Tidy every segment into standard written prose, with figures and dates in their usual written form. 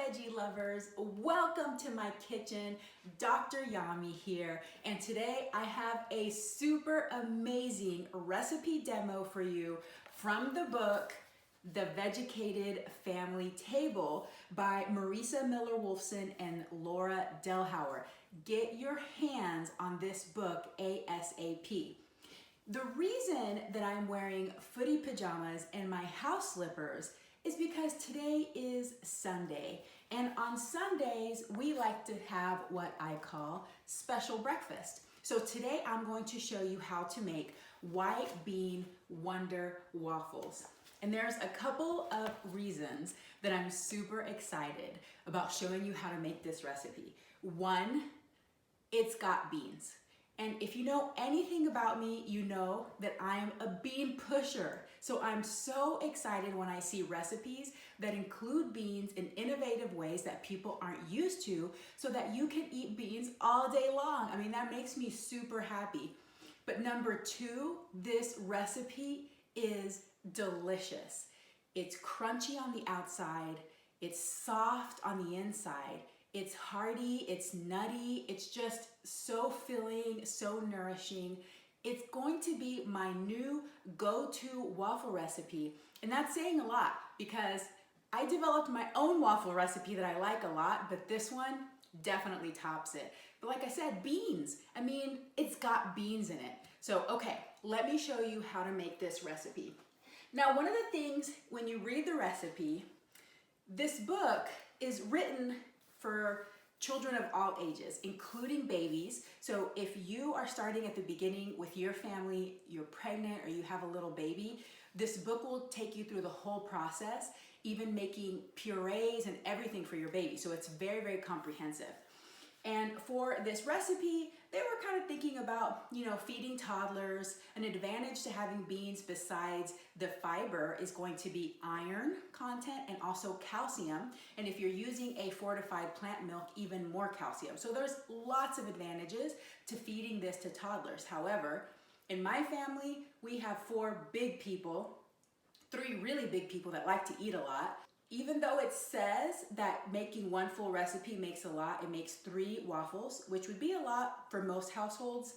veggie lovers, welcome to my kitchen. Dr. Yami here, and today I have a super amazing recipe demo for you from the book The Vegucated Family Table by Marisa Miller-Wolfson and Laura Delhauer. Get your hands on this book ASAP. The reason that I'm wearing footy pajamas and my house slippers is because today is Sunday, and on Sundays we like to have what I call special breakfast. So today I'm going to show you how to make white bean wonder waffles. And there's a couple of reasons that I'm super excited about showing you how to make this recipe. One, it's got beans. And if you know anything about me, you know that I'm a bean pusher. So I'm so excited when I see recipes that include beans in innovative ways that people aren't used to, so that you can eat beans all day long. I mean, that makes me super happy. But number two, this recipe is delicious. It's crunchy on the outside, it's soft on the inside, it's hearty, it's nutty, it's just so filling, so nourishing. It's going to be my new go-to waffle recipe. And that's saying a lot because I developed my own waffle recipe that I like a lot, but this one definitely tops it. But like I said, beans. I mean, it's got beans in it. So, okay, let me show you how to make this recipe. Now, one of the things when you read the recipe, this book is written for children of all ages, including babies. So if you are starting at the beginning with your family, you're pregnant or you have a little baby, this book will take you through the whole process, even making purees and everything for your baby. So it's very, very comprehensive. And for this recipe, they were kind of thinking about, feeding toddlers. An advantage to having beans besides the fiber is going to be iron content and also calcium. And if you're using a fortified plant milk, even more calcium. So there's lots of advantages to feeding this to toddlers. However, in my family, we have 4 big people, 3 really big people that like to eat a lot. Even though it says that making one full recipe makes a lot, it makes 3 waffles, which would be a lot for most households,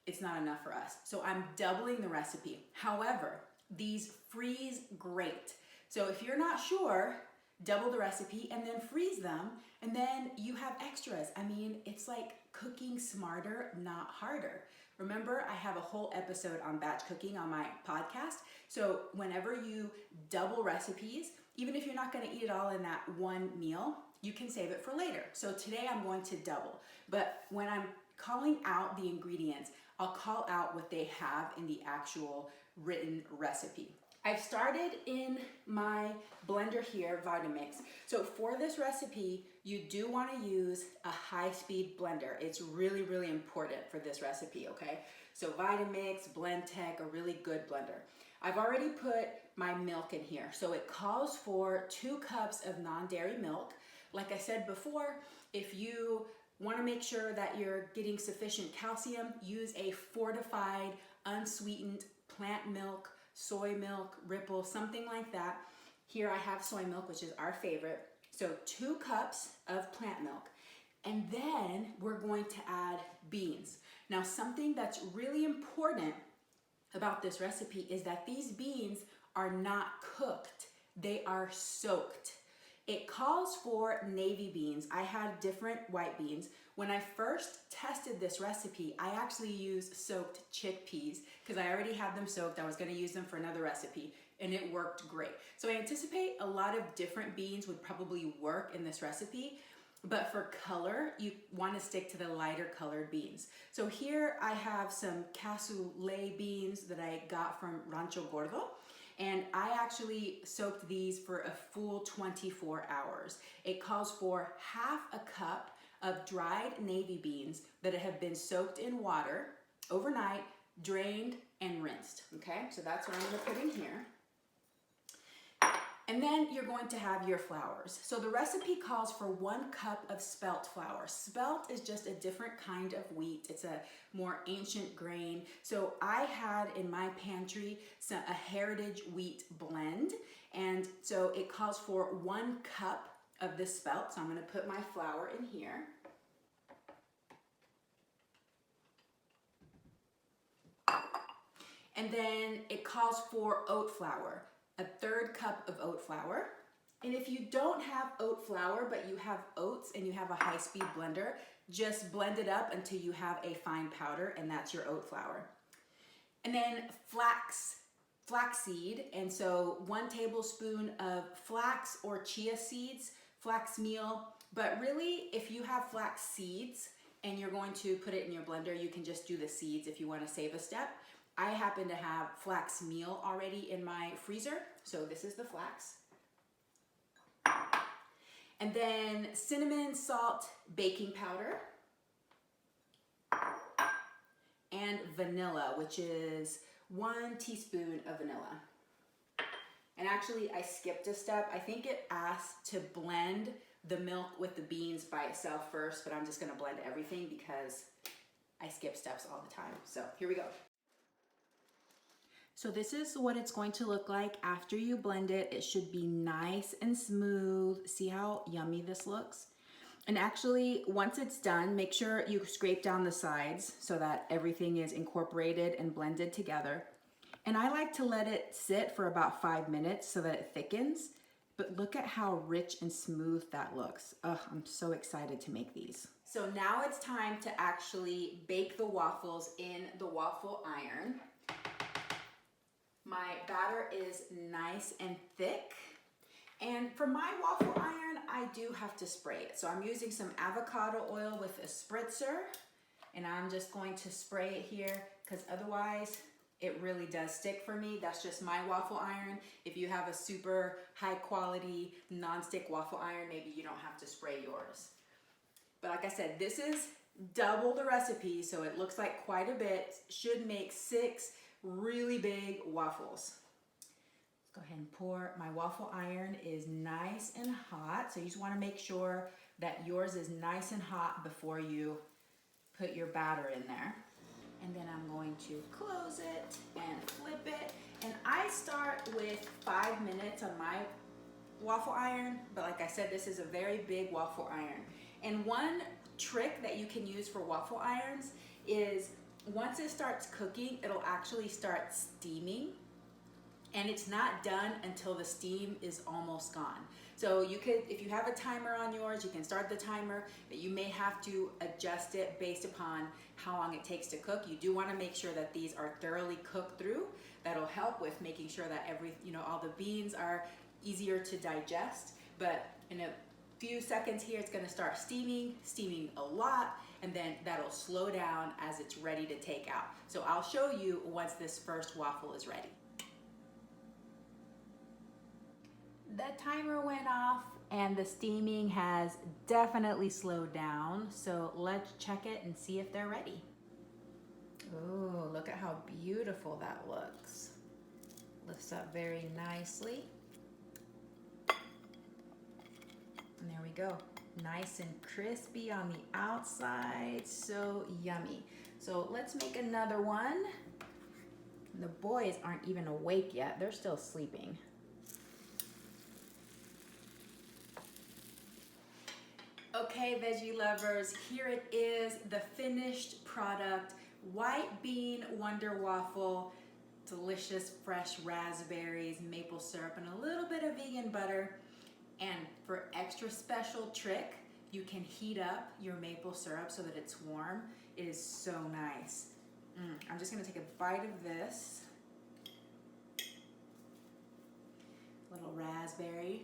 it's not enough for us. So I'm doubling the recipe. However, these freeze great. So if you're not sure, double the recipe and then freeze them, and then you have extras. I mean, it's like cooking smarter, not harder. Remember, I have a whole episode on batch cooking on my podcast. So whenever you double recipes, even if you're not going to eat it all in that one meal, you can save it for later. So today I'm going to double. But when I'm calling out the ingredients, I'll call out what they have in the actual written recipe. I've started in my blender here, Vitamix. So for this recipe, you do want to use a high-speed blender. It's really, really important for this recipe, okay? So Vitamix, Blendtec, a really good blender. I've already put my milk in here. So it calls for 2 cups of non-dairy milk. Like I said before, if you want to make sure that you're getting sufficient calcium, use a fortified, unsweetened plant milk, soy milk, Ripple, something like that. Here I have soy milk, which is our favorite. So 2 cups of plant milk. And then we're going to add beans. Now, something that's really important about this recipe is that these beans are not cooked, they are soaked. It calls for navy beans. I had different white beans. When I first tested this recipe, I actually used soaked chickpeas because I already had them soaked. I was going to use them for another recipe and it worked great. So I anticipate a lot of different beans would probably work in this recipe. But for color, you want to stick to the lighter colored beans. So here I have some cassoulet beans that I got from Rancho Gordo. And I actually soaked these for a full 24 hours. It calls for half a cup of dried navy beans that have been soaked in water overnight, drained, and rinsed. Okay, so that's what I'm going to put in here. And then you're going to have your flours. So the recipe calls for 1 cup of spelt flour. Spelt is just a different kind of wheat. It's a more ancient grain. So I had in my pantry a heritage wheat blend. And so it calls for 1 cup of this spelt. So I'm going to put my flour in here. And then it calls for oat flour, a 1/3 cup of oat flour. And if you don't have oat flour, but you have oats and you have a high-speed blender, just blend it up until you have a fine powder, and that's your oat flour. And then flaxseed, and so 1 tablespoon of flax or chia seeds, flax meal. But really, if you have flax seeds and you're going to put it in your blender, you can just do the seeds if you want to save a step. I happen to have flax meal already in my freezer, so this is the flax. And then cinnamon, salt, baking powder, and vanilla, which is 1 teaspoon of vanilla. And actually, I skipped a step. I think it asks to blend the milk with the beans by itself first, but I'm just gonna blend everything because I skip steps all the time. So here we go. So this is what it's going to look like after you blend it. It should be nice and smooth. See how yummy this looks? And actually, once it's done, make sure you scrape down the sides so that everything is incorporated and blended together. And I like to let it sit for about 5 minutes so that it thickens. But look at how rich and smooth that looks. Ugh, I'm so excited to make these. So now it's time to actually bake the waffles in the waffle iron. My batter is nice and thick. And for my waffle iron, I do have to spray it. So I'm using some avocado oil with a spritzer, and I'm just going to spray it here because otherwise it really does stick for me. That's just my waffle iron. If you have a super high quality non-stick waffle iron, maybe you don't have to spray yours. But like I said, this is double the recipe, so it looks like quite a bit. Should make 6 really big waffles. Let's go ahead and pour. My waffle iron is nice and hot, so you just want to make sure that yours is nice and hot before you put your batter in there. And then I'm going to close it and flip it. And I start with 5 minutes on my waffle iron, but like I said, this is a very big waffle iron. And one trick that you can use for waffle irons is once it starts cooking, it'll actually start steaming, and it's not done until the steam is almost gone. So you could, if you have a timer on yours, you can start the timer, but you may have to adjust it based upon how long it takes to cook. You do want to make sure that these are thoroughly cooked through. That'll help with making sure that all the beans are easier to digest. But in a few seconds here, it's going to start steaming a lot, and then that'll slow down as it's ready to take out. So I'll show you once this first waffle is ready. The timer went off and the steaming has definitely slowed down. So let's check it and see if they're ready. Oh, look at how beautiful that looks. Lifts up very nicely. And there we go. Nice and crispy on the outside, so yummy. So let's make another one. The boys aren't even awake yet. They're still sleeping. Okay, veggie lovers, here it is, the finished product. White bean wonder waffle, delicious fresh raspberries, maple syrup, and a little bit of vegan butter. And for extra special trick, you can heat up your maple syrup so that it's warm. It is so nice. I'm just gonna take a bite of this. Little raspberry.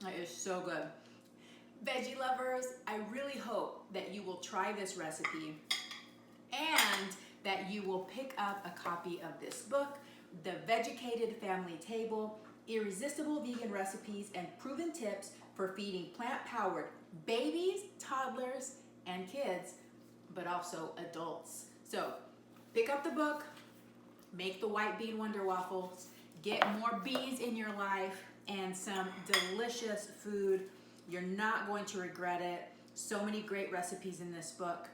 That is so good. Veggie lovers, I really hope that you will try this recipe and that you will pick up a copy of this book, The Vegucated Family Table, Irresistible Vegan Recipes and Proven Tips for Feeding Plant-Powered Babies, Toddlers, and Kids, but also adults. So pick up the book, make the white bean wonder waffles, get more beans in your life, and some delicious food. You're not going to regret it. So many great recipes in this book.